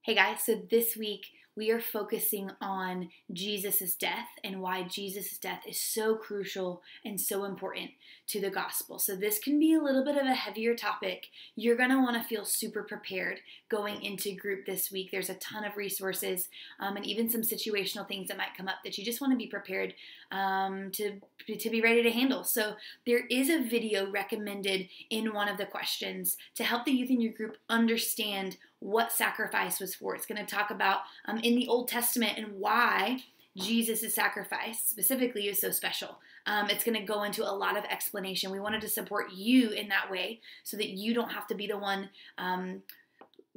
Hey guys, so this week we are focusing on Jesus' death and why Jesus' death is so crucial and so important to the gospel. So this can be a little bit of a heavier topic. You're going to want to feel super prepared going into group this week. There's a ton of resources and even some situational things that might come up that you just want to be prepared to be ready to handle. So there is a video recommended in one of the questions to help the youth in your group understand what sacrifice was for. It's going to talk about in the Old Testament and why Jesus' sacrifice specifically is so special. It's going to go into a lot of explanation. We wanted to support you in that way so that you don't have to be the one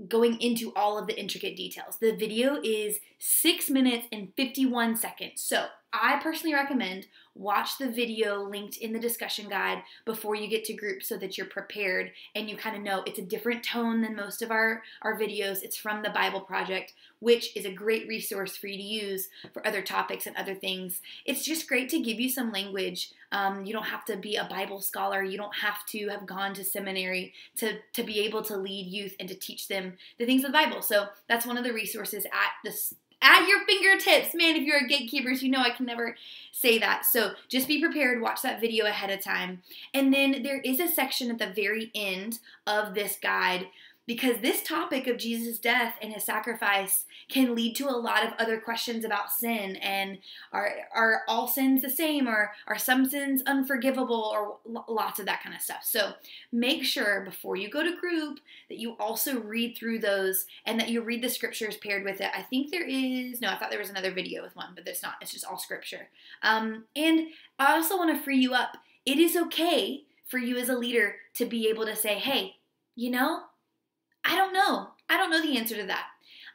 going into all of the intricate details. The video is 6 minutes and 51 seconds. So I personally recommend watch the video linked in the discussion guide before you get to group so that you're prepared and you kind of know it's a different tone than most of our videos. It's from the Bible Project, which is a great resource for you to use for other topics and other things. It's just great to give you some language. You don't have to be a Bible scholar. You don't have to have gone to seminary to be able to lead youth and to teach them the things of the Bible. So that's one of the resources at your fingertips. Man, if you're a gatekeepers, you know I can never say that. So just be prepared, watch that video ahead of time. And then there is a section at the very end of this guide because this topic of Jesus' death and his sacrifice can lead to a lot of other questions about sin and are all sins the same or are some sins unforgivable or lots of that kind of stuff. So make sure before you go to group that you also read through those and that you read the scriptures paired with it. I think there is, no, I thought there was another video with one, but there's not. It's just all scripture. And I also want to free you up. It is okay for you as a leader to be able to say, hey, you know, I don't know. I don't know the answer to that.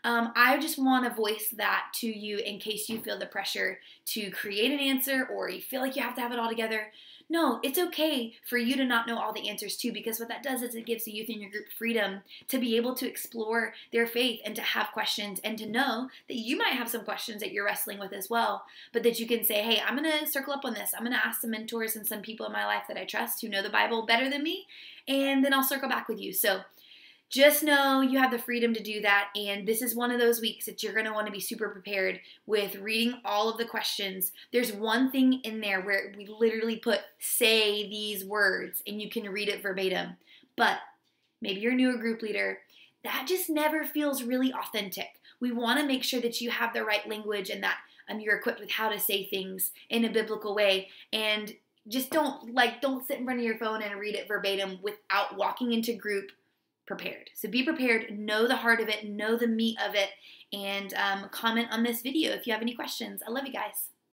I just want to voice that to you in case you feel the pressure to create an answer or you feel like you have to have it all together. No, it's okay for you to not know all the answers too, because what that does is it gives the youth in your group freedom to be able to explore their faith and to have questions and to know that you might have some questions that you're wrestling with as well, but that you can say, hey, I'm going to circle up on this. I'm going to ask some mentors and some people in my life that I trust who know the Bible better than me, and then I'll circle back with you. So just know you have the freedom to do that, and this is one of those weeks that you're going to want to be super prepared with reading all of the questions. There's one thing in there where we literally put, say these words, and you can read it verbatim. But maybe you're a newer group leader. That just never feels really authentic. We want to make sure that you have the right language and that you're equipped with how to say things in a biblical way, and just don't sit in front of your phone and read it verbatim without walking into group prepared. So be prepared, know the heart of it, know the meat of it, and comment on this video if you have any questions. I love you guys.